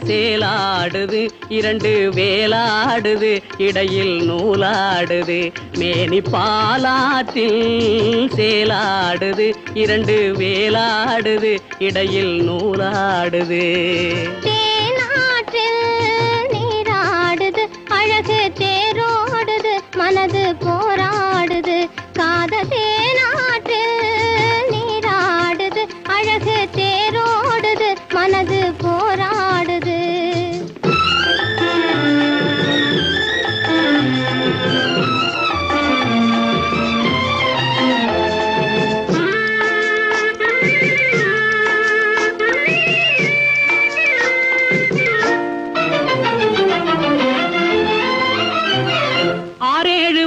சேலாடுது இரண்டு வேலாடுது இடையில் நூலாடுது மேனி பாலாற்றில் சேலாடுது இரண்டு வேலாடுது இடையில் நூலாடுது தேனாற்றில் நீராடுது அழகு தேரோடுது மனது போராடுது காத தேனாற்றில் நீராடுது அழகு தேரோடுது மனது போராடுது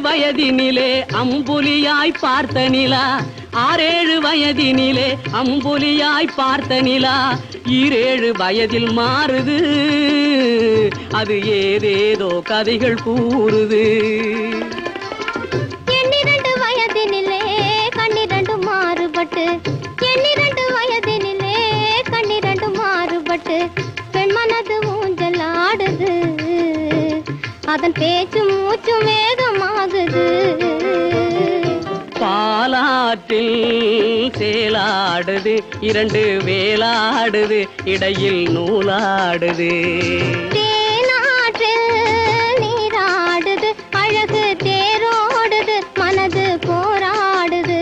வயதினிலே அம்புலியாய் பார்த்த நிலா ஆறேழு வயதினிலே அம்புலியாய் பார்த்த நிலா ஈரேழு வயதில் மாறுது அது ஏதேதோ கதைகள் கூறுது எண்ணிரண்டு வயதினிலே கண்ணிரண்டு மாறுபட்டு எண்ணிரண்டு வயதினிலே கண்ணிரண்டு மாறுபட்டு பெண் மனது ஊஞ்சல் ஆடுது அதன் பேச்சு மூச்சு வேகமாகுது பாலாற்றில் சேலாடுது இரண்டு வேலாடுது இடையில் நூலாடுது தேனாற்றில் நீராடுது அழகு தேரோடுது மனது போராடுது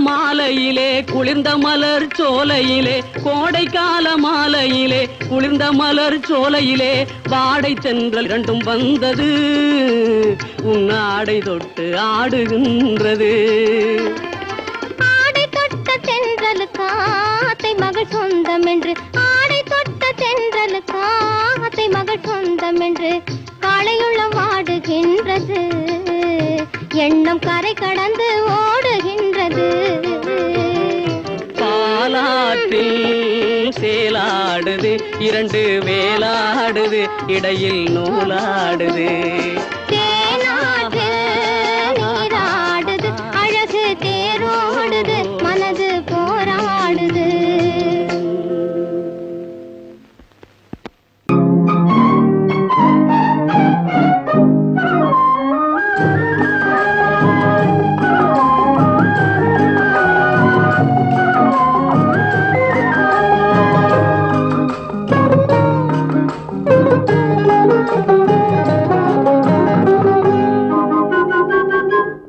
மாலையிலே குளிர்ந்த மலர் சோலையிலே கோடைக்கால மாலையிலே குளிர்ந்த மலர் சோலையிலே வாடை தென்றல் இரண்டும் வந்தது உன்னாடை தொட்டு ஆடுகின்றது ஆடை தொட்ட தென்றலுக்கு ஆத்தை மகள் சொந்தம் என்று ஆடை தொட்ட தென்றலுக்கு ஆத்தை மகள் சொந்தம் என்று காளையுள்ள வாடுகின்றது எண்ணம் கரை கடந்து ஓடுகின்றது பாலாற்றில் சேலாடுது இரண்டு வேலாடுது இடையில் நூலாடுது தேனாற்றில் நீராடுது அழகு தேரோடுது மனது போராடுது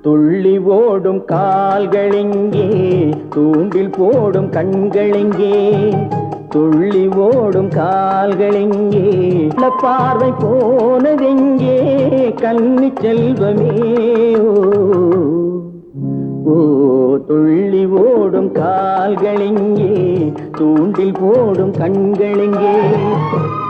துள்ளி ஓடும் கால்களெங்கே தூண்டில் போடும் கண்களெங்கே துள்ளி ஓடும் கால்களெங்கே பார்வை போனதெங்கே கன்னி செல்வமே ஓ துள்ளி ஓடும் கால்களெங்கே தூண்டில் போடும் கண்களெங்கே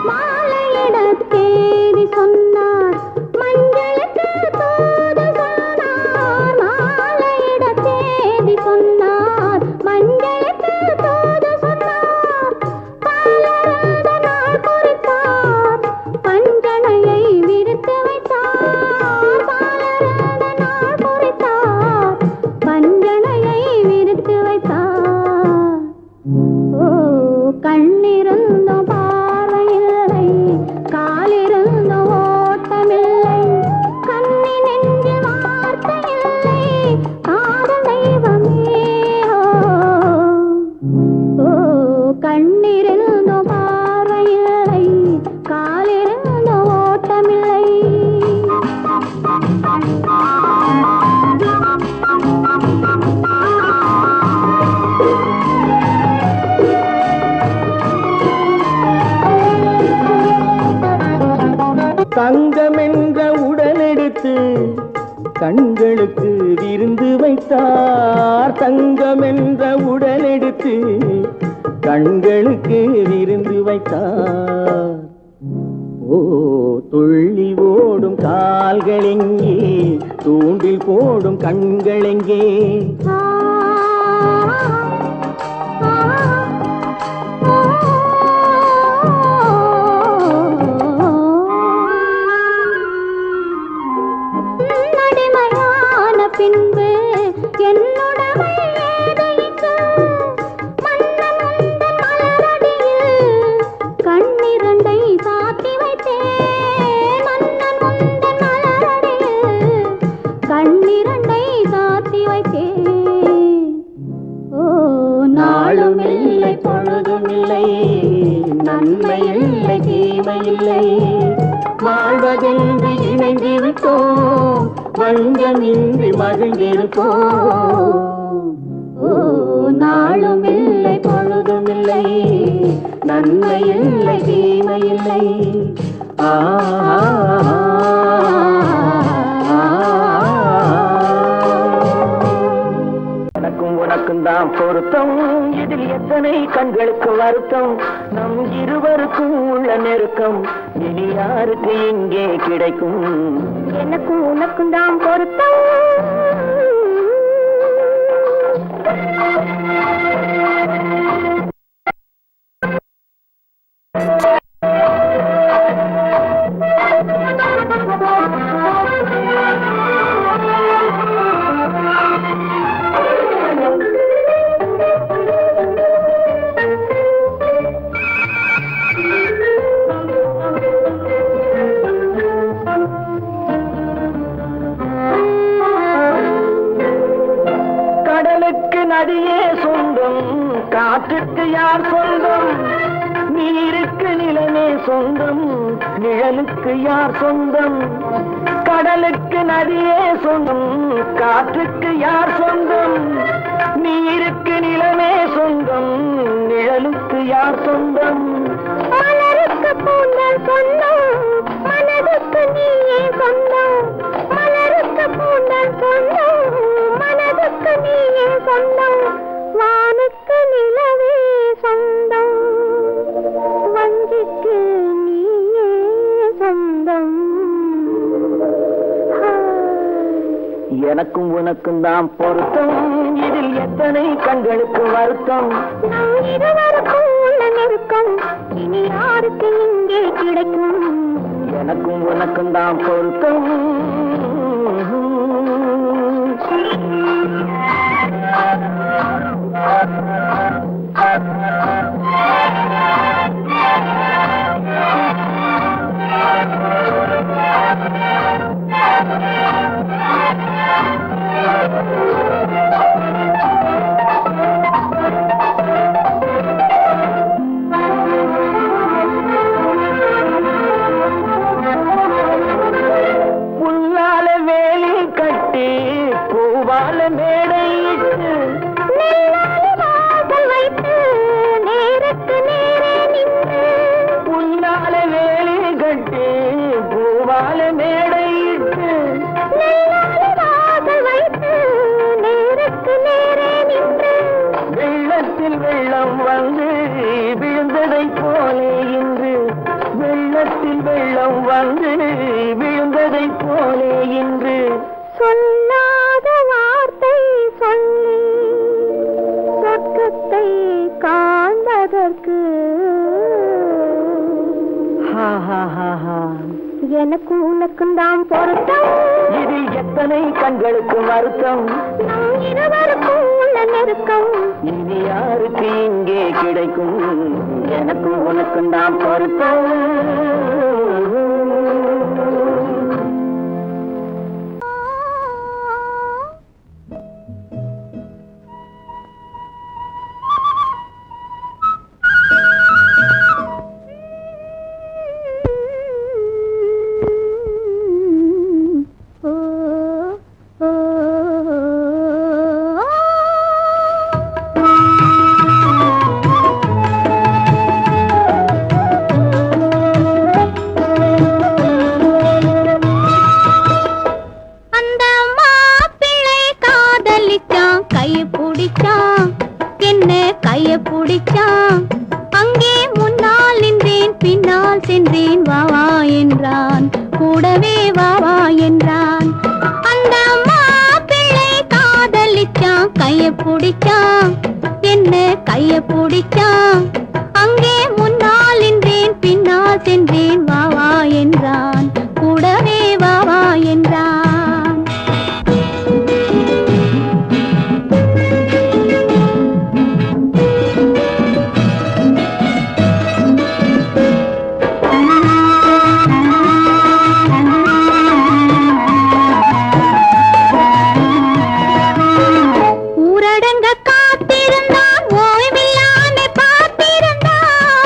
மாலையிட தேதி சொன்னார் மஞ்சளுக்கு தூது சொன்னார் மாலையிட தேதி சொன்னார் மஞ்சளுக்கு தூது சொன்னார் பாலராத நாள் குறித்தார் பஞ்சனையை விரித்து வைத்தார் பாலராத நாள் குறித்தார் பஞ்சனையை விரித்து வைத்தார் ஓ கண்ணிருந்தும் பார்வையில்லை காலிருந்தும் ஓட்டமில்லை கண்ணி நெஞ்சில் வார்த்தையில்லை காதல் தெய்வமே ஓ கண்ணிருந்தும் பார்வையில்லை காலிருந்தும் ஓட்டமில்லை தங்கம் என்ற உடலெடுத்து கண்களுக்கு விருந்து வைத்தார் தங்கம் என்ற உடலெடுத்து கண்களுக்கு விருந்து வைத்தார் ஓ துள்ளி ஓடும் கால்களெங்கே தூண்டில் போடும் கண்களெங்கே வந்து இணைந்திருப்போம் வஞ்சமின்றி மகிழ்ந்திருப்போம் நாளும் இல்லை பொழுதும் இல்லை நன்மை இல்லை தீமை இல்லை எனக்கும் உனக்கும் தான் பொருத்தம் இதில் எத்தனை கண்களுக்கு வருத்தம் நம் இருவருக்கும் உள்ள நெருக்கம் இனி யாருக்கு இங்கே கிடைக்கும் எனக்கும் உனக்கும் தான் பொருத்தம் நதியே சொந்தம் காற்றுக்கு யார் சொந்தம் நீருக்கு நிலமே சொந்தம் நிழலுக்கு யார் சொந்தம் கடலுக்கு நதியே சொந்தம் காற்றுக்கு யார் சொந்தம் நீருக்கு நிலமே சொந்தம் நிழலுக்கு யார் சொந்தம் மலருக்கு பூந்தல் சொந்தம் மனதுக்கு நீயே சொந்தம் மலருக்கு பூந்தல் சொந்தம் மனதுக்கு நீயே சொந்தம் வானுக்கு நிலவே சொந்தம் வஞ்சிக்கு நீயே சொந்தம் எனக்கும் உனக்கும் தான் பொருத்தம் இதில் எத்தனை கண்களுக்கு வருத்தம் நம் இருவருக்கும் உள்ள நெருக்கம் இனி யாருக்கு இங்கே கிடைக்கும் எனக்கும் உனக்கும் தான் பொருத்தம் புல்லால வேலி கட்டி பூவால மேடையிட்டு வைத்து நேருக்கு நேரே நின்று புல்லால வேலி கட்டி பூவால மேடையிட்டு வைத்து நேருக்கு நேரே நின்று வெள்ளத்தில் வெள்ளம் வந்து விழுந்ததை போலே இன்று வெள்ளத்தில் வெள்ளம் வந்து விழுந்ததை போலே இன்று சொல்லாத வார்த்தை சொல்லி சொர்க்கத்தை காண்பதற்கு எனக்கு உனக்கும் தான் பொருத்தம் இதில் எத்தனை கண்களுக்கு வருத்தம் நம் இருவருக்கும் உள்ள நெருக்கம் இனி யாருக்கு இங்கே கிடைக்கும் எனக்கும் உனக்கும் தான் பொருத்தம் ஊரடங்க காத்திருந்தான் ஓய்வில்லாமல் பார்த்திருந்தான்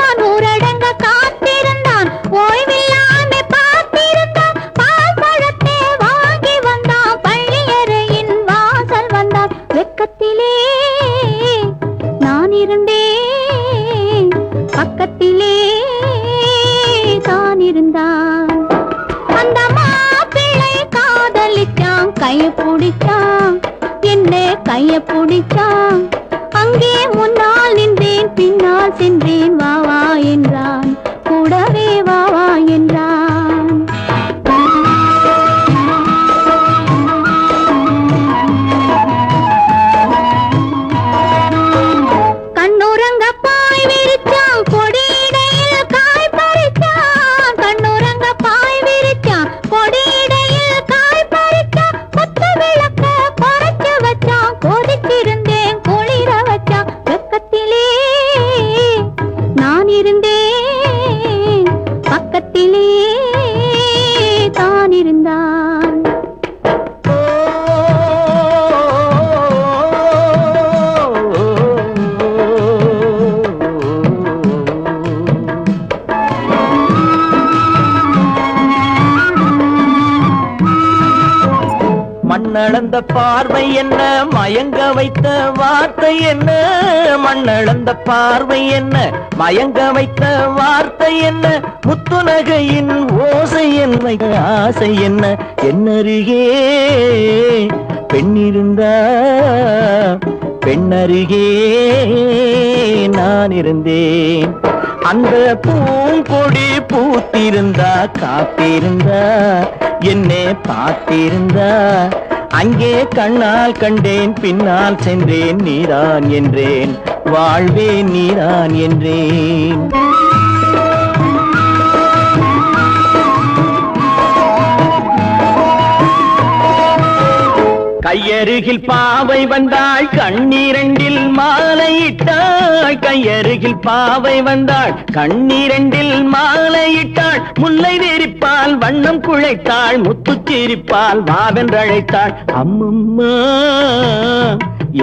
கைய பிடிச்சான், என்ன கைய பிடிச்சான். அங்கே முன்னால் நின்றேன், பின்னால் சென்றேன். வா வா என்றான், கூடவே வா வா என்றான். கண்ணுறங்க பாய் விரிச்சான், கொடியிடையில் காய் பறிச்சான். கண்ணுறங்க பாய் விரிச்சான், கொடியிடையில் காய் பறிச்சான். குத்து விளக்க குறைச்சு வச்சான், கொதிச்சிருந்தேன் குளிர வச்சான். வெக்கத்திலே நான் இருந்தேன், பக்கத்திலே தான் இருந்தான். மண்ணளந்த பார்வை என்ன, மயங்க வைத்த வார்த்தை என்ன? மண்ணளந்த பார்வை என்ன, மயங்க வைத்த வார்த்தை என்ன? முத்துநகையின் ஓசை என்ன, ஆசை என்ன? என்னருகே பெண்ணிருந்தா, பெண்ணருகே நான் இருந்தேன். அந்த பூங்கொடி பூத்திருந்தா, காத்திருந்தா, என்னை பார்த்திருந்தா. அங்கே கண்ணால் கண்டேன், பின்னால் சென்றேன். நீதான் என்றேன், வாழ்வே நீதான் என்றேன். கையருகில் பாவை வந்தாள், கண்ணீரண்டில் மாலையிட்டாள். கையருகில் பாவை வந்தாள், கண்ணீரண்டில் மாலையிட்டாள். முல்லை வெறிப்பால் வண்ணம் குழைத்தாள், முத்துச்சிரிப்பால் வாவென்றழைத்தாள். அம்மம்மா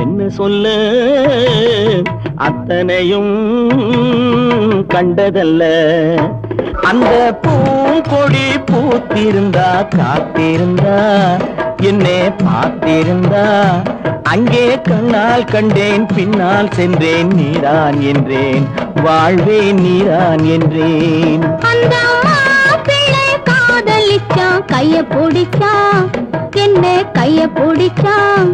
என்ன சொல்ல, அத்தனையும் கண்டதல்ல. அந்த பூங்கொடி பூத்திருந்தா, காத்திருந்தா, என்னை பார்த்திருந்தா. அங்கே கண்ணால் கண்டேன், பின்னால் சென்றேன். நீதான் என்றேன், வாழ்வே நீதான் என்றேன். அந்த மாப்பிள்ளை காதலிச்சான், கைய பிடிச்சான், என்ன கைய பிடிச்சான்.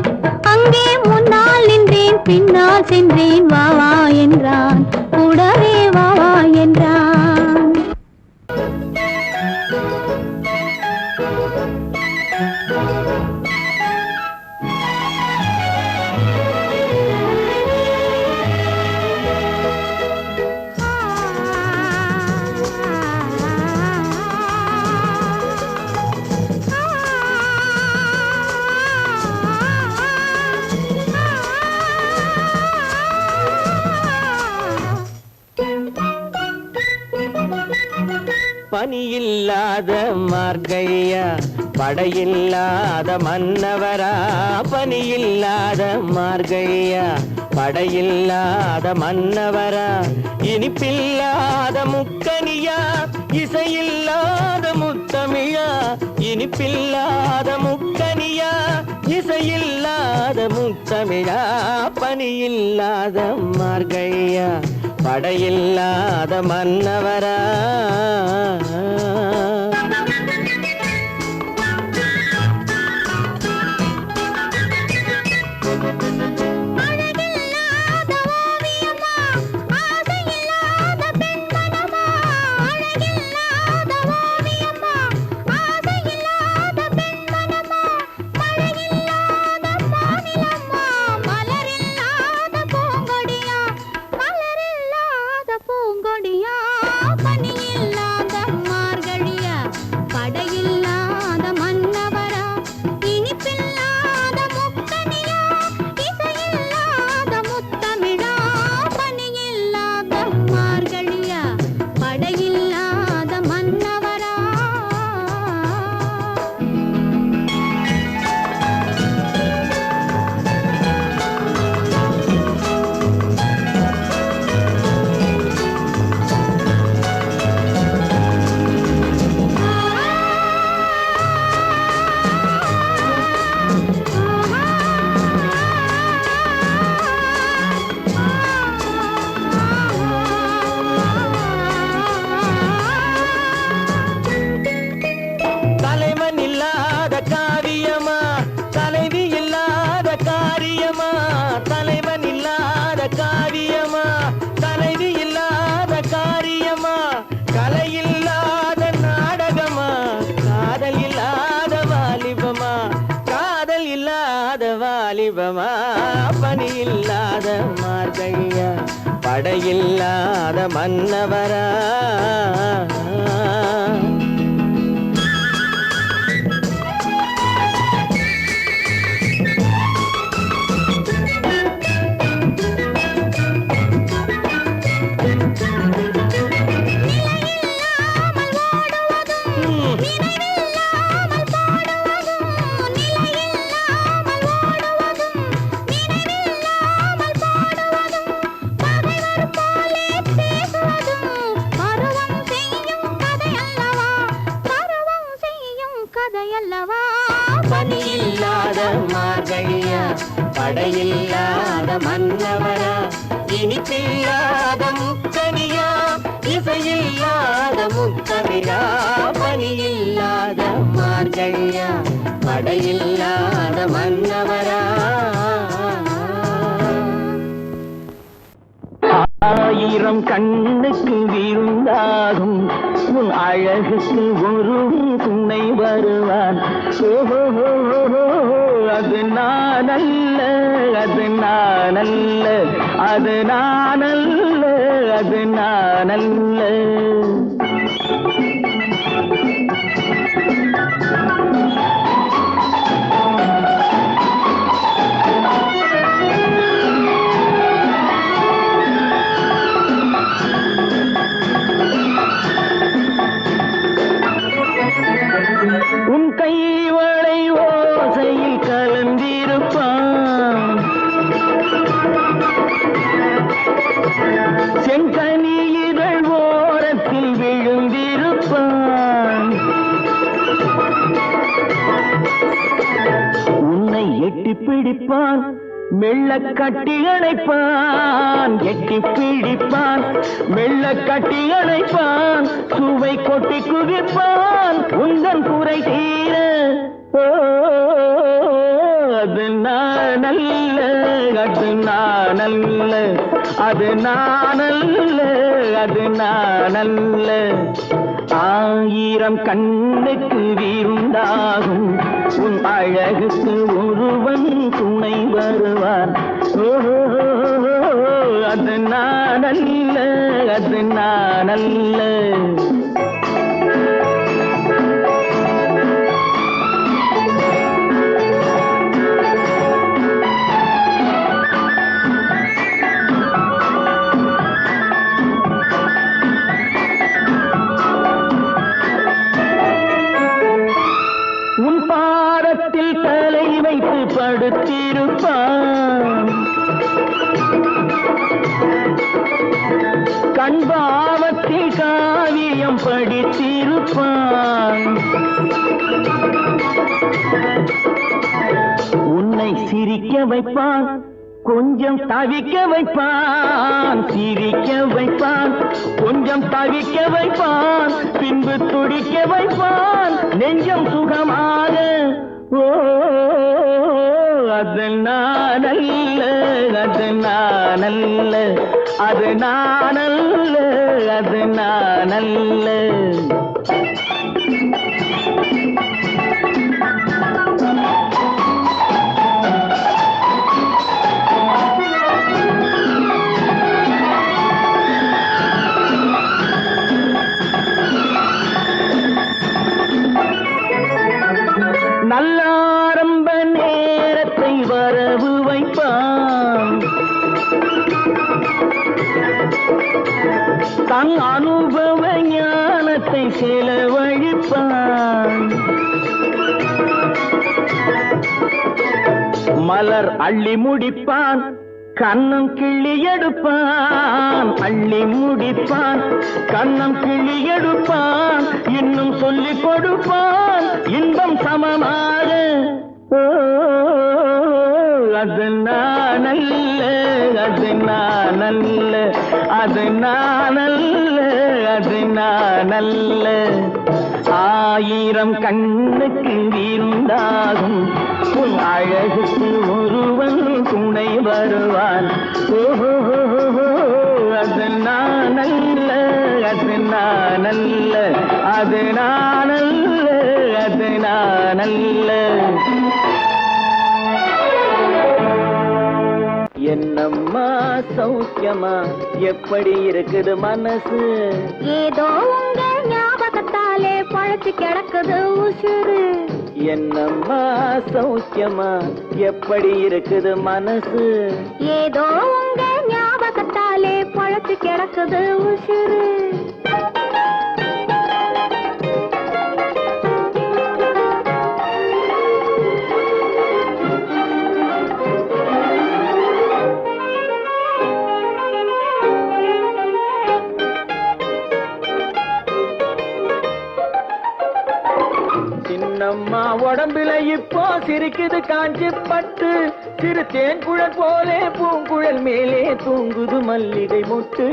அங்கே முன்னால் நின்றேன், பின்னால் சென்றேன். வா வா என்றான், கூடவே வா வா என்றான். பனியில்லாத மார்கழியா, படையில்லாத மன்னவரா. பனியில்லாத மார்கழியா, படையில்லாத மன்னவரா. இனிப்பில்லாத முக்கனியா, இசையில்லாத முத்தமிழா. இனிப்பில்லாத முக்கனியா, இசையில்லாத முத்தமிழா. பனியில்லாத மார்கழியா, படையில்லாத மன்னவரா. பனியில்லாத மார்கழியா, சமீபமா பனி இல்லாத மார்கழியா படையில்லாத மன்னவரா பனியில்லாத மார்கழியா படையில்லாத மன்னவரா இனிப்பில்லாத முக்கனியா இசையில்லாத முத்தமிழா பனியில்லாத மார்கழியா படையில்லாத மன்னவரா ஆயிரம் கண்ணுக்கு விருந்தாகும் உன் அழகுக்கு ஒரு துணை வருவான் அது நான் அல்ல அது நான் அல்ல அது நான் அல்ல அது நான் அல்ல உன் கைவளை ஓசையில் கலந்திருப்பான் செங்கனியிதழ் ஓரத்தில் விழுந்திருப்பான் உன்னை எட்டி பிடிப்பான் மெல்ல கட்டி அணைப்பான் எட்டி பிடிப்பான் மெல்ல கட்டி அணைப்பான் சுவை கொட்டி குவிப்பான் உந்தன் குறை தீர அது நான் அல்ல அது நான் அல்ல அது நான் அல்ல அது நான் அல்ல ஆயிரம் கண்ணுக்கு விருந்தாகும் உன் அழகுக்கு ஒருவன் துணை வருவான் அது நான் அல்ல அது நான் அல்ல உன் பாதத்தில் தலை வைத்து படுத்திருப்பான் கண்பாவத்தில் காவியம் படித்திருப்பான் உன்னை சிரிக்க வைப்பான் கொஞ்சம் தவிக்க வைப்பான் சிரிக்க வைப்பான் கொஞ்சம் தவிக்க வைப்பான் பின்பு துடிக்க வைப்பான் நெஞ்சம் சுகமாக அது நான் அல்ல அது நான் அல்ல அது நான் அல்ல அது நான் அல்ல நல்லாரம்ப நேரத்தை வரவு வைப்பான் தன் அனுபவ ஞானத்தை செலவழிப்பான் மலர் அள்ளி முடிப்பான் கண்ணம் கிள்ளி எடுப்பான் அள்ளி முடிப்பான் கண்ணம் கிள்ளி எடுப்பான் இன்னும் சொல்லிக் கொடுப்பான் இன்பம் சமமாக அது நான் அல்ல அது நான் அல்ல அது நான் அல்ல அது நான் அல்ல ஆயிரம் கண்ணுக்கு விருந்தாகும் உன் அழகுக்கு ஒருவன் துணை வருவான் அது நான் அல்ல அது நான் அல்ல அது நான் அல்ல அது நான் அல்ல என்னம்மா சௌக்கியமா எப்படி இருக்குது மனசு? ஏதோ உங்க ஞாபகத்தாலே பழச்சு கிடக்குது உசுறு. என்னம்மா சௌக்கியமா எப்படி இருக்குது மனசு? ஏதோ உங்க ஞாபகத்தாலே பழச்சு கிடக்குது உசுறு. சின்னம்மா உடம்புல இப்போ சிரிக்குது காஞ்சி பட்டு, சிறு தேன்குழல் போலே பூங்குழல் மேலே தூங்குது மல்லிகை முட்டு.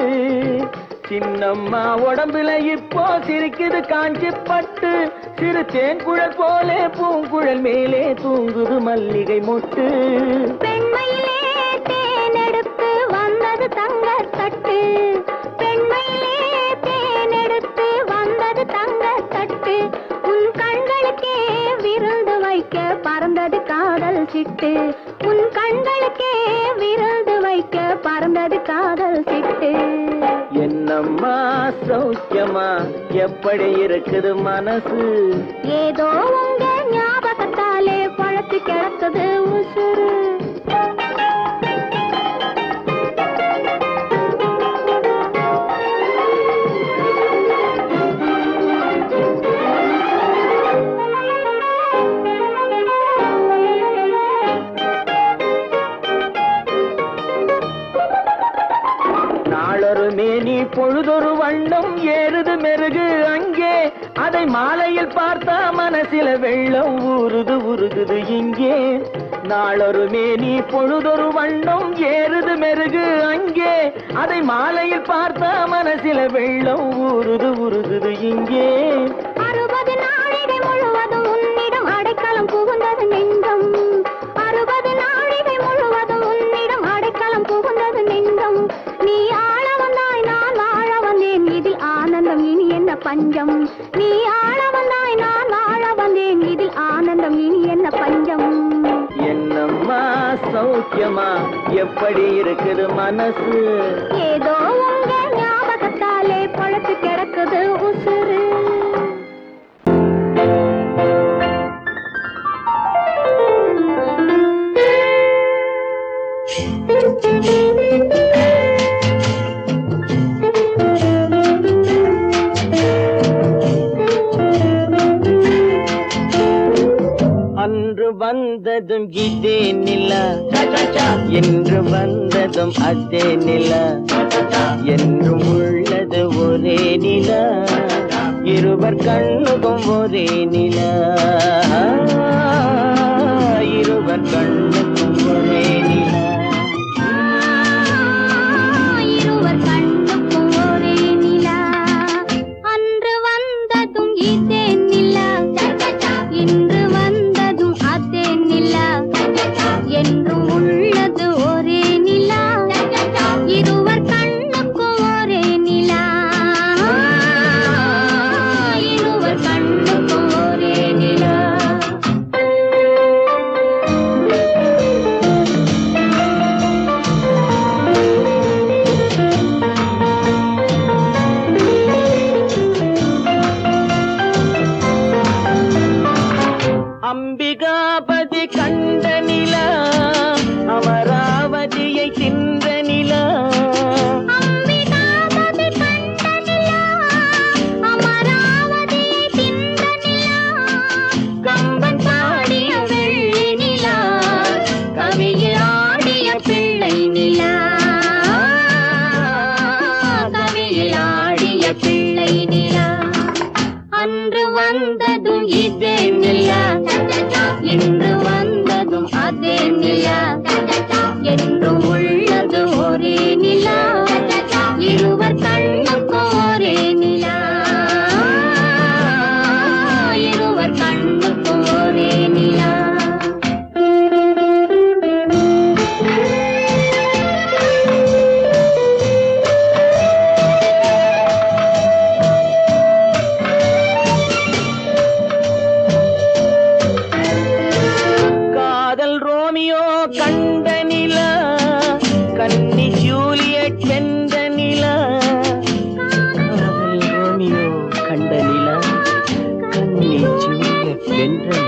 சின்னம்மா உடம்புல இப்போ சிரிக்குது காஞ்சி பட்டு, சிறு தேன்குழல் போலே பூங்குழல் மேலே தூங்குது மல்லிகை முட்டு. பெண்மையிலே தேனெடுத்து வந்தது தங்கத்தட்டு, பெண்மையிலே தேனெடுத்து வந்தது தங்கத்தட்டு. உன் கண்களுக்கே விருந்து வைக்க பறந்தது காதல் சிட்டு, உன் கண்களுக்கே விருந்து வைக்க பறந்தது காதல் சிட்டு. என்னம்மா சௌக்கியமா எப்படி இருக்குது மனசு? ஏதோ உங்க ஞாபகத்தாலே பழச்சு கிடக்குது உசுறு. நாளொரு மேனி பொழுதொரு வண்ணம் ஏறுது மெருகு அங்கே, அதை மாலையில் பார்த்தா மனசில வெள்ளம் ஊறுது உருகுது இங்கே. நாளொரு மேனி பொழுதொரு வண்ணம் ஏறுது மெருகு அங்கே, அதை மாலையில் பார்த்தா மனசில வெள்ளம் ஊறுது உருகுது இங்கே. 60 நாழிகை முழுவதும் உன்னிடம் அடைக்கலம் புகுந்தது நெஞ்சம், 60 நாழிகை முழுவதும் உன்னிடம் அடைக்கலம் புகுந்தது நெஞ்சம். நீ ஆள வந்தாய் நான் வாழ வந்தேன், இதில் ஆனந்தம் இனி என்ன பஞ்சம். நீ ஆள வந்தாய் நான் வாழ வந்தேன், இதில் ஆனந்தம் இனி என்ன பஞ்சம். என்னம்மா சௌக்கியமா எப்படி இருக்குது மனசு? ஏதோ உங்க ஞாபகத்தாலே பழச்சு கிடக்குது உசுறு. அன்று வந்ததும் இதே நிலா, என்று வந்ததும் அதே நிலா, என்றும் உள்ளது ஒரே நிலா, இருவர் கண்ணுக்கும் ஒரே நிலா, இருவர் கண்ணுக்கும் ஒரே நிலா. இருவர் கண்ணுக்கும் ஒரே நிலா. அன்று வந்ததும் இதே நிலா, இன்று வந்ததும் அதே நிலா, என்றும் உள்ளது ஒரே நிலா, இருவர் கண்ணுக்கும் ஒரே நிலா, இருவர் கண்ணுக்கும் ஒரே நிலா. அம்பிகாபதி கண்ட நிலா, அமராவதியை தின்ற நிலா, அம்பிகாபதி கண்ட நிலா, அமராவதியை தின்ற நிலா, கம்பன் பாடிய வெள்ளி நிலா, கவியில் ஆடிய பிள்ளை நிலா, கவியில் ஆடிய பிள்ளை நிலா. அன்று வந்ததும் இதே நிலா, இன்று வந்ததும் அதே நிலா, என்றும் உள்ளது ஒரே நிலா, இருவர் கண்ணுக்கும் ஒரே நிலா, இருவர் கண்ணுக்கும் ஒரே நிலா.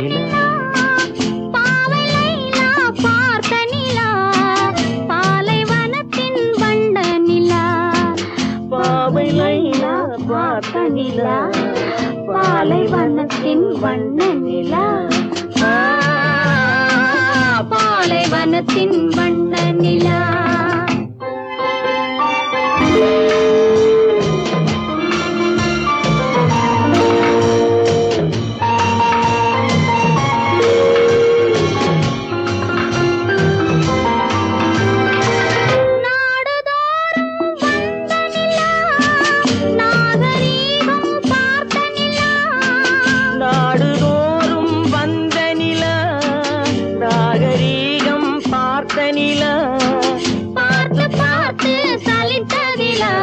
நிலா பாவை லைலா பார்த்த நிலா பாலைவனத்தின் வண்ண நிலா பாவை லைலா பார்த்த நிலா பாலைவனத்தின் வண்ண நிலா பாலைவனத்தின் வண்ண நிலா நாடுதோறும் வந்த நிலா நாகரீகம் பார்த்த நிலா பார்த்து பார்த்து சலித்ததிலா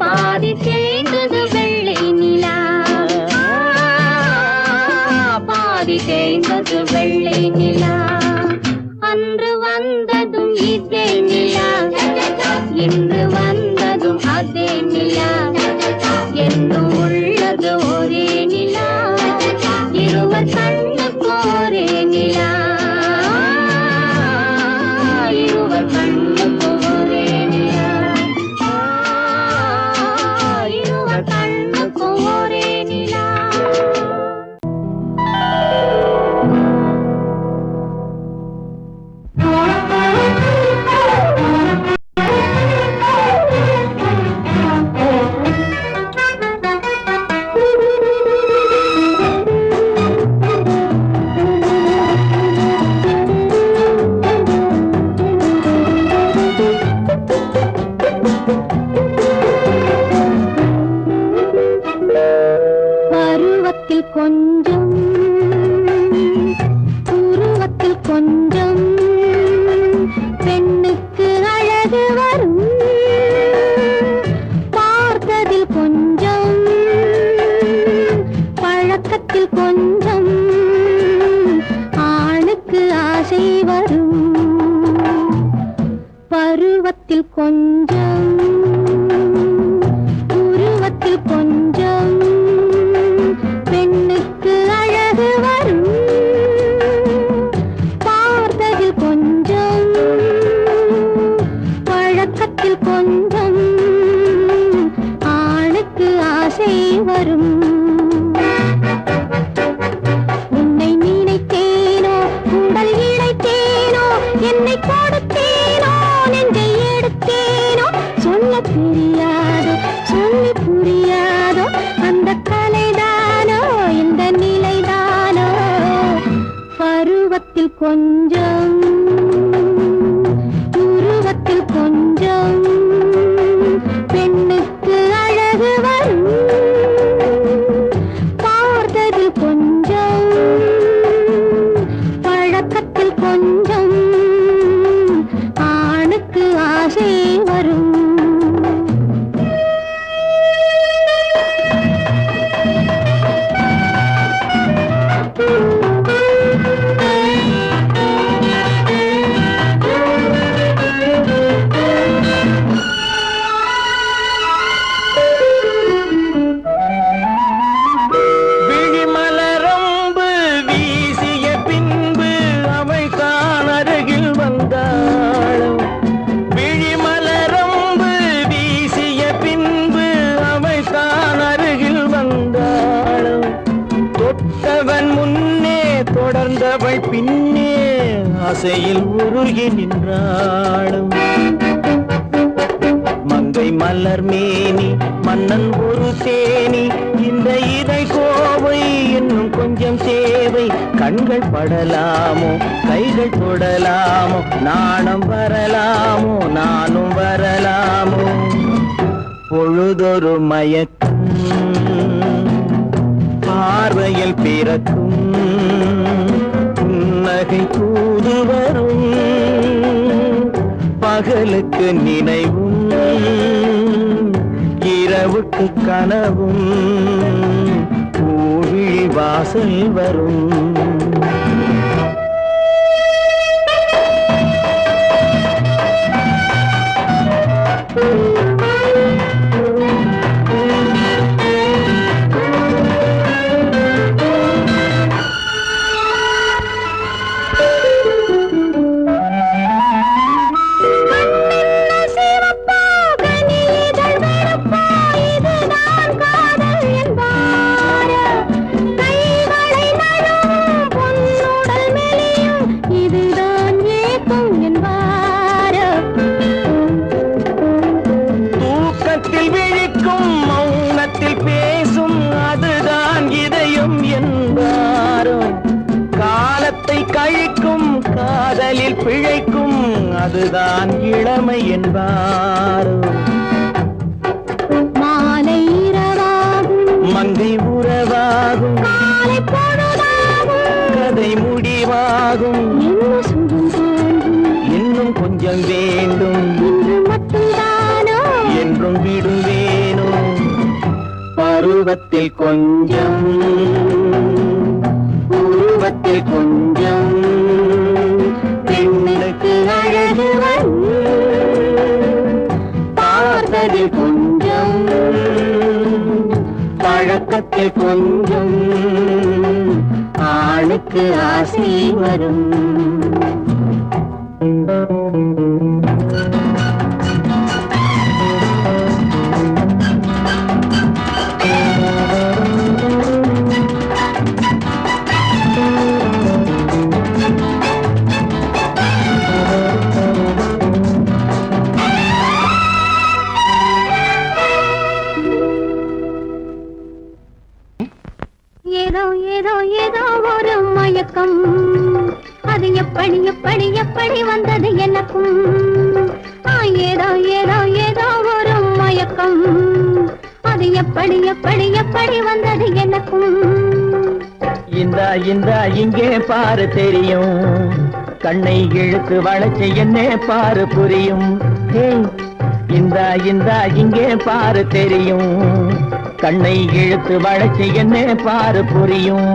பாதி தேய்ந்தது வெள்ளை நிலா பாதி தேய்ந்தது வெள்ளை நிலா அன்று வந்ததும் இதே நிலா இன்று வந்ததும் அதே நிலா என்றும் உள்ளது ஒரே நிலா இருவர் கண்ணுக்கு ஒரே நிலா இருவர் கண்ணுக்கு ஒரே நிலா இருவர் கண்ணுக்கு ஒரே நிலா பருவத்தில் கொஞ்சம் உருவத்தில் கொஞ்சம் பெண்ணுக்கு அழகு வரும் பார்த்ததில் கொஞ்சம் பழக்கத்தில் கொஞ்சம் ஆணுக்கு ஆசை வரும் பருவத்தில் கொஞ்சம் உருவத்தில் கொஞ்சம் பெண்ணுக்கு அழகு வரும் பார்த்ததில் கொஞ்சம் பழக்கத்தில் கொஞ்சம் ஆணுக்கு ஆசை வரும் உன்னை நினைத்தேனோ உடல் இழைத்தேனோ என்னை கொடுத்தேனோ நெஞ்சை எடுத்தேனோ சொல்ல தெரியாதோ சொல்லி புரியாதோ அந்த கலைதானோ இந்த நிலைதானோ பருவத்தில் கொஞ்சம் உருவத்தில் கொஞ்சம் பெண்ணுக்கு அழகு வரும் பார்த்ததில் கொஞ்சம் பழக்கத்தில் கொஞ்சம் ஆணுக்கு ஆசை வரும் விழிமலரம்பு வீசிய பின்பு அவை தான் அருகில் வந்தாளும் விழிமலரம்பு வீசிய பின்பு அவை தான் அருகில் வந்தாளும் தொட்டவன் முன்னே தொடர்ந்தவள் பின்னே ஆசையில் உருகி நின்றாளும் மங்கை மலர் மேனி மன்னன் ஒரு தேனி இந்த இதை கோவை இன்னும் கொஞ்சம் தேவை கண்கள் படலாமோ கைகள் தொடலாமோ நாணம் வரலாமோ நானும் வரலாமோ பொழுதொரு மயக்கம் பார்வையில் பிறக்கும் புன்னகை தூது வரும் பகலுக்கு நினைவும் இரவுக்கு கனவும் பூவிழி வாசல் வரும் நிழலில் பிழைக்கும் அதுதான் இளமை என்பார். மாலை இரவாகும் மங்கை உறவாகும் காலை பொழுதாகும் கதை முடிவாகும் என்ன சுகம் தோன்றும் இன்னும் கொஞ்சம் வேண்டும் இன்று மட்டும்தானோ என்றும் விடுவேனும் பருவத்தில் கொஞ்சம் உருவத்தில் கொஞ்சம் பெண்ணுக்கு அழகு வரும் பார்த்ததில் கொஞ்சம் பழக்கத்தில் கொஞ்சம் ஆணுக்கு ஆசை வரும். ஏதோ ஏதோ ஏதோ ஒரு மயக்கம் அது எப்படி எப்படி எப்படி வந்தது எனக்கும். ஏதோ ஏதோ ஏதோ ஒரு மயக்கம் அது எப்படி எப்படி எப்படி வந்தது எனக்கும். இந்தா இங்கே பாரு தெரியும் கண்ணை இழுத்து வளைச்சு என்ன பாரு புரியும். இந்தா இங்கே பாரு தெரியும் கண்ணை இழுத்து வளைச்சு என்ன பாரு புரியும்.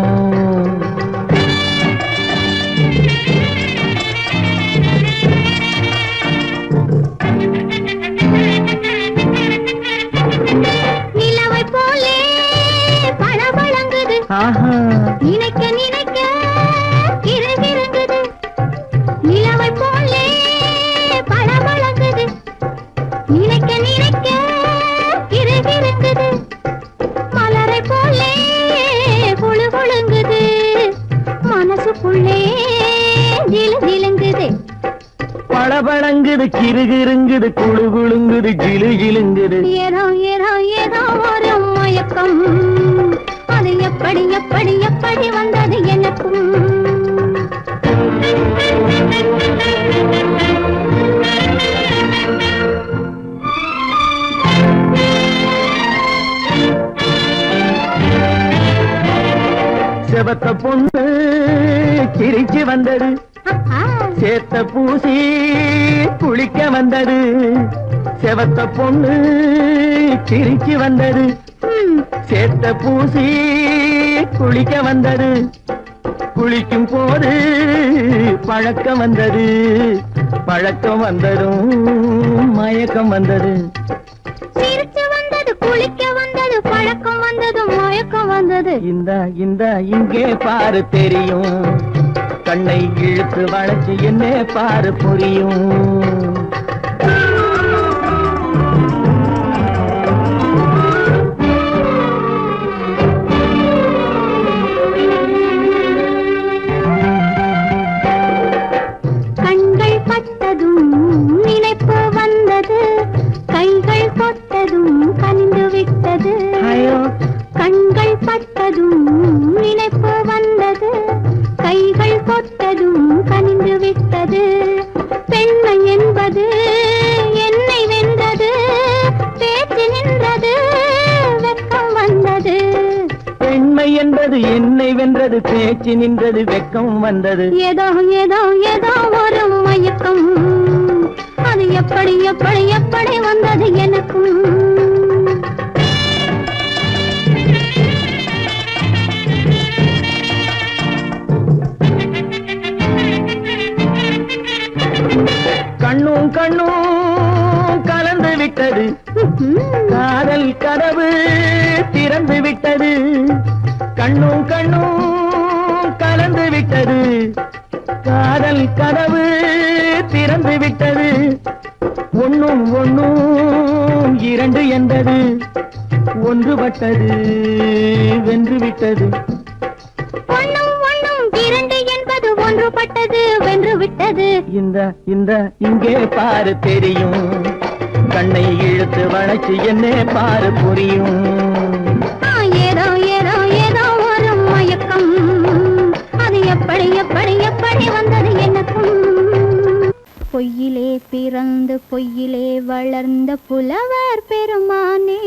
நிலவை போலே பளபளங்குது நினைக்க நினைக்க கிறுகிறுங்குது. நிலவை போலே பளபளங்குது நினைக்க நினைக்க கிறுகிறுங்குது. மலரை போலே குழு குழுங்குது மனசுக்குள்ளே ஜிலு ஜிலுங்குது. பளபளங்குது கிறுகிறுங்குது குழு குழுங்குது ஜிலு ஜிலுங்குது. ஏதோ ஏதோ ஏதோ ஒரு மயக்கம் அது எப்படி எப்படி எப்படி வந்தது எனக்கும். செவத்த பொண்ணு சிரிச்சு வந்தது சேத்த பூசி குளிக்க வந்தது. செவத்த பொண்ணு சிரிச்சு வந்தது சேத்த பூசி குளிக்க வந்தது. குளிக்கும் போது பழக்கம் வந்தது பழக்கம் வந்ததும் மயக்கம் வந்தது. சிரிச்சு வந்தது குளிக்க வந்தது பழக்கம் வந்தது மயக்கம் வந்தது. இந்தா இங்கே பாரு தெரியும் கண்ணை இழுத்து வளைச்சு என்ன பாரு புரியும். கண்கள் பட்டதும் நினைப்பு வந்தது கைகள் தொட்டதும் கனிந்து விட்டது. கண்கள் பட்டதும் நினைப்பு வந்தது கைகள் தொட்டதும் கனிந்து விட்டது. பெண்மை என்பது என்னை வென்றது பேச்சு நின்றது வெட்கம் வந்தது. பெண்மை என்பது என்னை வென்றது பேச்சு நின்றது வெட்கம் வந்தது. ஏதோ ஏதோ ஏதோ ஒரு மயக்கம் அது எப்படி எப்படி எப்படி வந்தது எனக்கும். கண்ணும் கண்ணும் கலந்து விட்டது காதல் கதவு திறந்து விட்டது. கண்ணும் கண்ணும் கலந்து விட்டது காதல் கதவு திறந்து விட்டது. ஒண்ணும் ஒண்ணும் இரண்டு என்பது ஒன்றுபட்டது வென்று விட்டது. ஒண்ணும் ஒண்ணும் இரண்டு என்பது ஒன்றுபட்டது வென்று விட்டது. இந்த இங்கே பாரு தெரியும் கண்ணை இழுத்து வளைச்சு என்ன பாரு புரியும். ஏதோ ஏதோ ஏதோ ஒரு மயக்கம் அது எப்படி எப்படி எப்படி வந்தது எனக்கும். பொய்யிலே பிறந்து பொய்யிலே வளர்ந்த புலவர் பெருமானே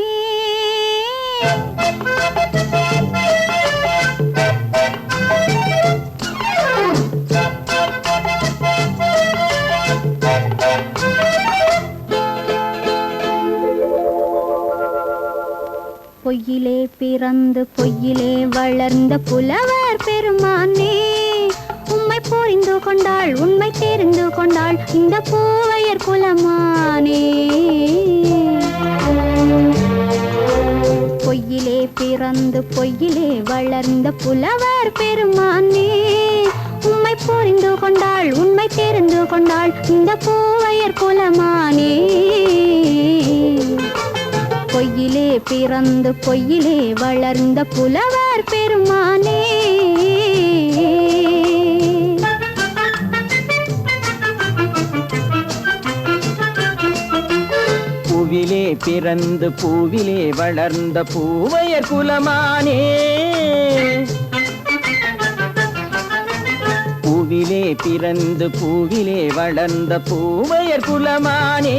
பொய்யிலே பிறந்து பொய்யிலே வளர்ந்த புலவர் பெருமானே உம்மை புரிந்து கொண்டாள் உண்மை தெரிந்து கொண்டாள் இந்த பூவையர் குலமானே பொய்யிலே பிறந்து பொய்யிலே வளர்ந்த புலவர் பெருமானே உம்மை புரிந்து கொண்டாள் உண்மை தெரிந்து கொண்டாள் இந்த பூவையர் குலமானே பொய்யிலே பிறந்து பொய்யிலே வளர்ந்த புலவர் பெருமானே பூவிலே பிறந்து பூவிலே வளர்ந்த பூவையர் குலமானே பூவிலே பிறந்து பூவிலே வளர்ந்த பூவையர் குலமானே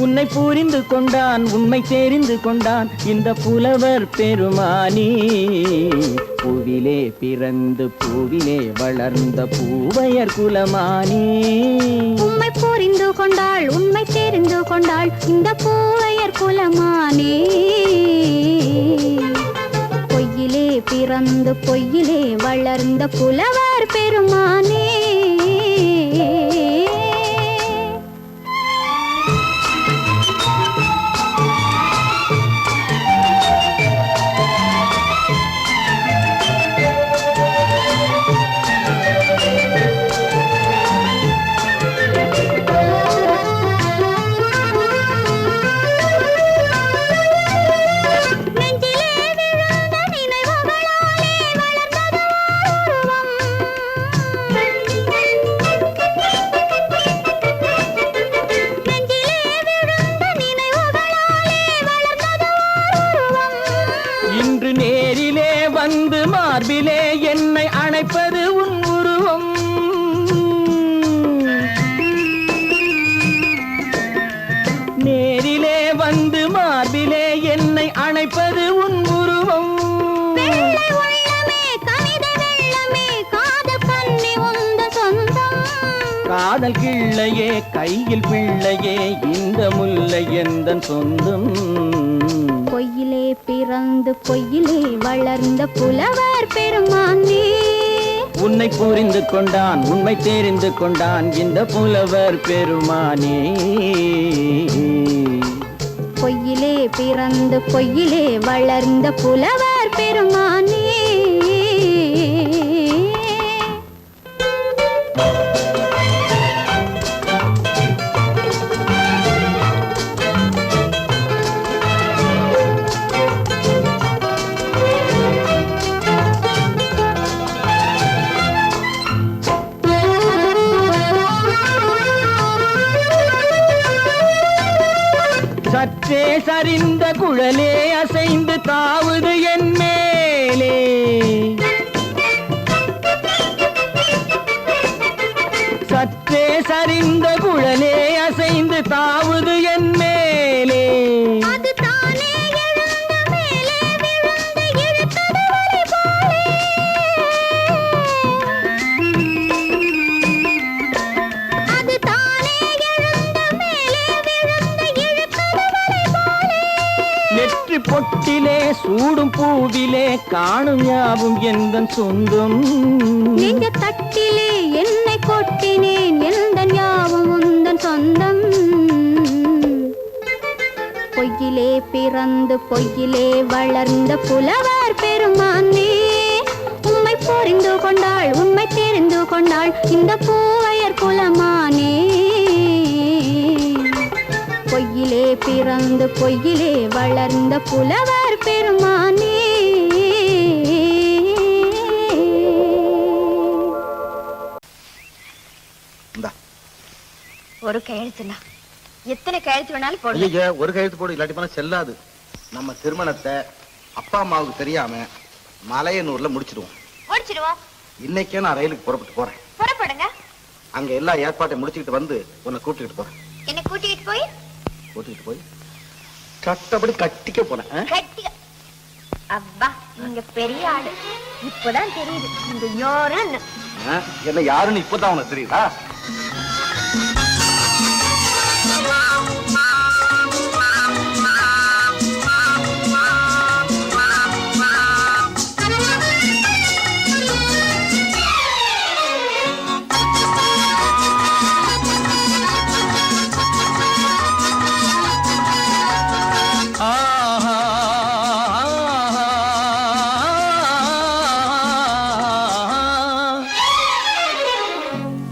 உன்னை புரிந்து கொண்டான் உண்மை தெரிந்து கொண்டான் இந்த புலவர் பெருமானே பூவிலே பிறந்து பூவிலே வளர்ந்த பூவையர் குலமானே உம்மை புரிந்து கொண்டாள் உண்மை தெரிந்து கொண்டாள் இந்த பூவையர் குலமானே பொய்யிலே பிறந்து பொய்யிலே வளர்ந்த புலவர் பெருமானே மார்பிலே என்னை அணைப்பது உன் உருவம் நேரிலே வந்து மார்பிலே என்னை அணைப்பது உன் உருவம் காதல் கிள்ளையே கையில் பிள்ளையே இந்த முல்லை எந்தன் சொந்தம் பொய்யிலே பிறந்து பொய்யிலே வளர்ந்த புலவர் பெருமானே உன்னை புரிந்து கொண்டான் உண்மை தெரிந்து கொண்டான் இந்த புலவர் பெருமானே பொய்யிலே பிறந்து பொய்யிலே வளர்ந்த புலவர் பெருமானே சற்றே சரிந்த குழலே அசைந்து தாவுது என் மேலே சற்றே சரிந்த குழலே அசைந்து தாவுது என் மேலே நெற்றி பொட்டிலே சூடும் பூவிலே காணும் யாவும் எந்தன் சொந்தம் நெஞ்ச தட்டிலே என்னை கொட்டினேன் எந்தன் யாவும் உந்தன் சொந்தம் பொய்யிலே பிறந்து பொய்யிலே வளர்ந்த புலவர் பெருமானே உம்மை புரிந்து கொண்டாள் உண்மை தெரிந்து கொண்டாள் இந்த பூவையர் குலமானே பொய்யிலே பிறந்து பொய்யிலே வளர்ந்த புலவர் பெருமானே ஒரு கையெழுத்துனா எத்தனை கையெழுத்து வேணாலும் போடுங்க. ஒரு கையெழுத்து போடு, இல்லாட்டி போனா செல்லாது. நம்ம திருமணத்தை அப்பா அம்மாவுக்கு தெரியாம மலையனூர்ல முடிச்சிடுவோம். முடிச்சிடுவோம். இன்னைக்கே நான் ரயிலுக்கு புறப்பட்டு போறேன். புறப்படுங்க. அங்க எல்லா ஏற்பாட்டையும் முடிச்சுக்கிட்டு வந்து உன்னை கூட்டிட்டு போறேன். என்ன கூட்டிட்டு போய் கூட்டிட்டு போய் கட்டப்படி கட்டிக்க போறேன். கட்டி. அப்பா நீங்க பெரிய ஆளு. இப்பதான் தெரியுது நீங்க யாருன்னு. என்ன யாருன்னு இப்பதான் உனக்கு தெரியுதா?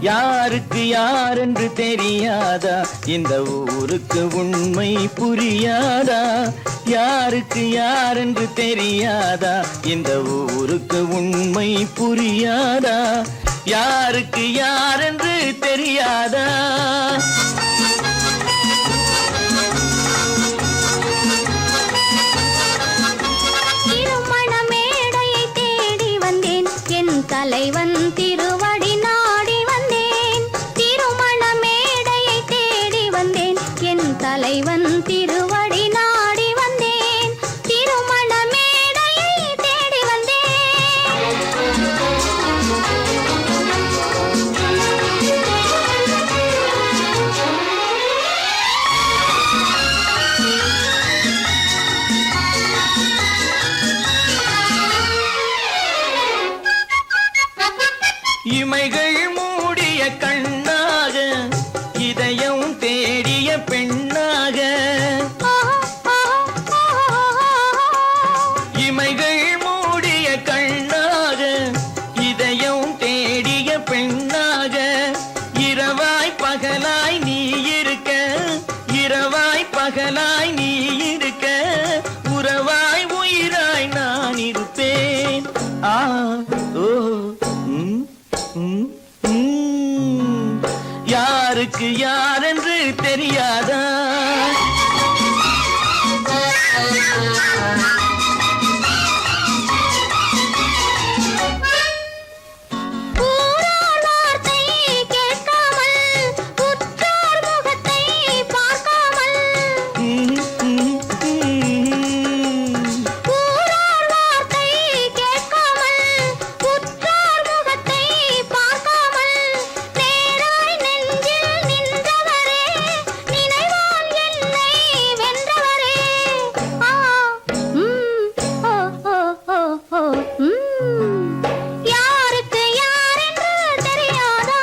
யாருக்கு யாரென்று தெரியாதா, இந்த ஊருக்கு உண்மை புரியாதா? யாருக்கு யாரென்று தெரியாதா, இந்த ஊருக்கு உண்மை புரியாதா? யாருக்கு யாரென்று தெரியாதா? திருமண மேடையை தேடி வந்தேன், என் தலைவன் திருவடி நாடி வந்தேன். திருமண மேடையை தேடி வந்தேன், என் தலைவன் திருவடி நாடி வந்தேன். திருமண மேடையை தேடி இமைகள் மூடிய கண்ணாக, இதயம் தேடிய பெண்ணாக. இமைகள் மூடிய கண்ணாக, இதயம் தேடிய பெண்ணாக. இரவாய் பகலாய் நீ இருக்க, இரவாய் பகலாய் நீ இருக்க, உறவாய் உயிராய் நான் இருப்பேன். ஆ ஓ யாருக்கு யாரென்று தெரியாதா? ஊரார் வார்த்தை கேட்காமல், உற்றார் முகத்தை பார்க்காமல். ஊரார் வார்த்தை கேட்காமல், உற்றார் முகத்தை பார்க்காமல். நேராய் நெஞ்சில் நின்றவரே, நினைவால் என்னை வென்றவரே. ஆ ஓ ஓ ஓ ஓ யாருக்கு யாரென்று தெரியாதா?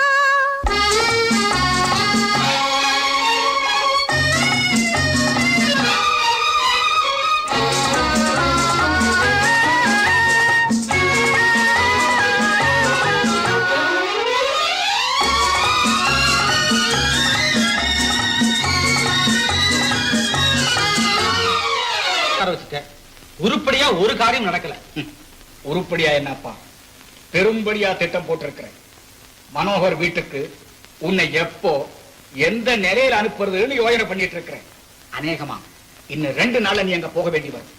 உருப்படியா ஒரு காரியம் நடக்கல. உருப்படியா என்னப்பா, பெரும்படியா திட்டம் போட்டிருக்கிறேன். மனோகர் வீட்டுக்கு உன்னை எப்போ எந்த நிலையில அனுப்புறதுன்னு யோசனை பண்ணிட்டு இருக்கிறேன். அநேகமா இன்னும் 2 நாள்ல நீ அங்க போக வேண்டி வரும்.